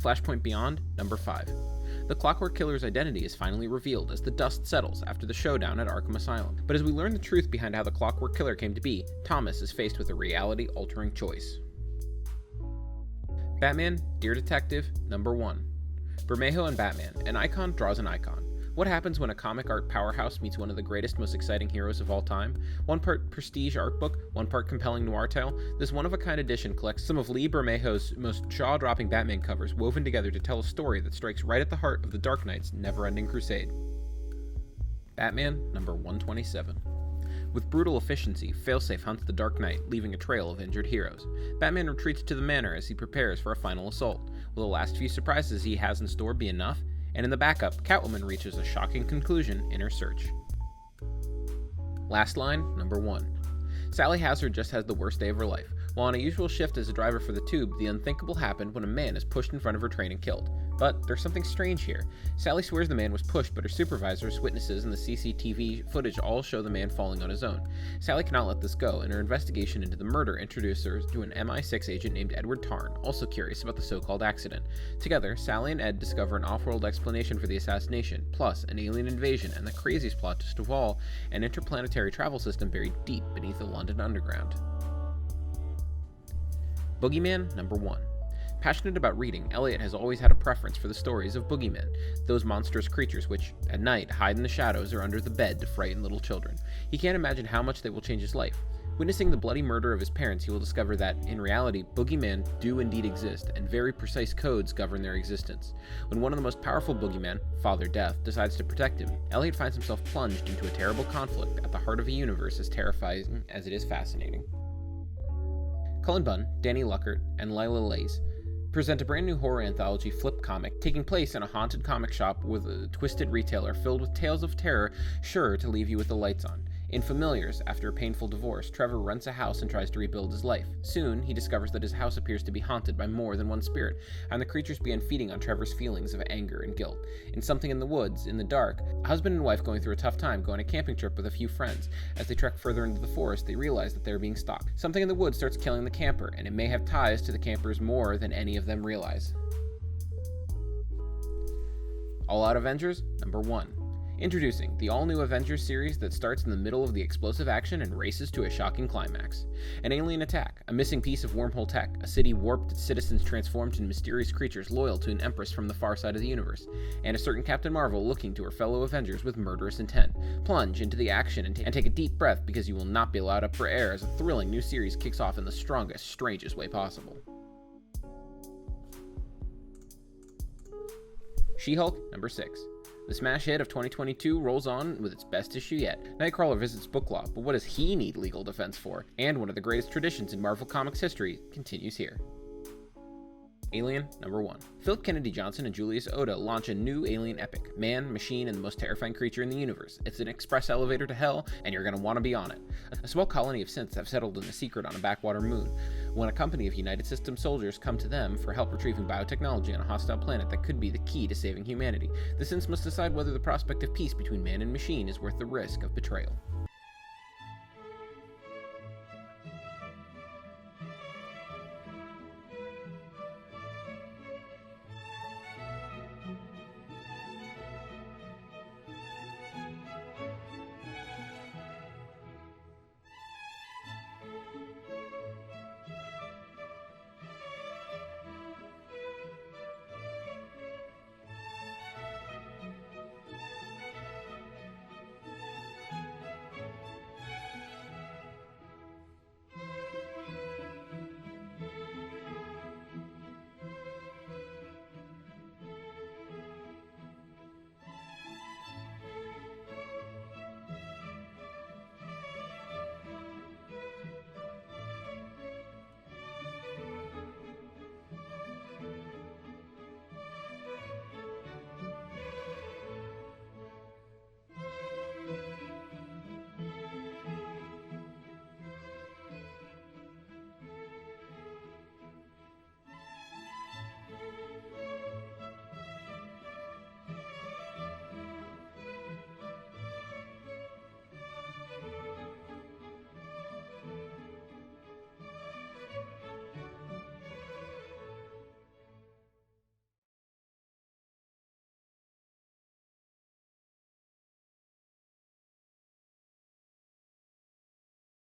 Flashpoint Beyond, number 5. The Clockwork Killer's identity is finally revealed as the dust settles after the showdown at Arkham Asylum. But as we learn the truth behind how the Clockwork Killer came to be, Thomas is faced with a reality-altering choice. Batman, Dear Detective, number 1. Bermejo and Batman, an icon draws an icon. What happens when a comic art powerhouse meets one of the greatest, most exciting heroes of all time? One part prestige art book, one part compelling noir tale, this one-of-a-kind edition collects some of Lee Bermejo's most jaw-dropping Batman covers woven together to tell a story that strikes right at the heart of the Dark Knight's never-ending crusade. Batman, number 127. With brutal efficiency, Failsafe hunts the Dark Knight, leaving a trail of injured heroes. Batman retreats to the manor as he prepares for a final assault. Will the last few surprises he has in store be enough? And in the backup, Catwoman reaches a shocking conclusion in her search. Last line, number 1. Sally Hazard just has the worst day of her life. While on a usual shift as a driver for the Tube, the unthinkable happened when a man is pushed in front of her train and killed. But there's something strange here. Sally swears the man was pushed, but her supervisors, witnesses, and the CCTV footage all show the man falling on his own. Sally cannot let this go, and her investigation into the murder introduces her to an MI6 agent named Edward Tarn, also curious about the so-called accident. Together, Sally and Ed discover an off-world explanation for the assassination, plus an alien invasion, and the craziest plot twist of all, an interplanetary travel system buried deep beneath the London Underground. Boogeyman, number 1. Passionate about reading, Elliot has always had a preference for the stories of boogeymen, those monstrous creatures which, at night, hide in the shadows or under the bed to frighten little children. He can't imagine how much they will change his life. Witnessing the bloody murder of his parents, he will discover that, in reality, boogeymen do indeed exist, and very precise codes govern their existence. When one of the most powerful boogeymen, Father Death, decides to protect him, Elliot finds himself plunged into a terrible conflict at the heart of a universe as terrifying as it is fascinating. Cullen Bunn, Danny Luckert, and Lila Lays present a brand new horror anthology flip comic taking place in a haunted comic shop with a twisted retailer filled with tales of terror sure to leave you with the lights on. In Familiars, after a painful divorce, Trevor rents a house and tries to rebuild his life. Soon, he discovers that his house appears to be haunted by more than one spirit, and the creatures begin feeding on Trevor's feelings of anger and guilt. In Something in the Woods, in the dark, a husband and wife going through a tough time go on a camping trip with a few friends. As they trek further into the forest, they realize that they are being stalked. Something in the Woods starts killing the camper, and it may have ties to the campers more than any of them realize. All Out Avengers, number 1. Introducing the all-new Avengers series that starts in the middle of the explosive action and races to a shocking climax. An alien attack, a missing piece of wormhole tech, a city warped, its citizens transformed into mysterious creatures loyal to an empress from the far side of the universe, and a certain Captain Marvel looking to her fellow Avengers with murderous intent. Plunge into the action and take a deep breath because you will not be allowed up for air as a thrilling new series kicks off in the strongest, strangest way possible. She-Hulk, number 6. The smash hit of 2022 rolls on with its best issue yet. Nightcrawler visits book law, but what does he need legal defense for? And one of the greatest traditions in Marvel Comics history continues here. Alien, number 1. Philip Kennedy Johnson and Julius Oda launch a new alien epic. Man, machine, and the most terrifying creature in the universe. It's an express elevator to hell, and you're gonna want to be on it. A small colony of synths have settled in a secret on a backwater moon, when a company of United Systems soldiers come to them for help retrieving biotechnology on a hostile planet that could be the key to saving humanity. The synths must decide whether the prospect of peace between man and machine is worth the risk of betrayal.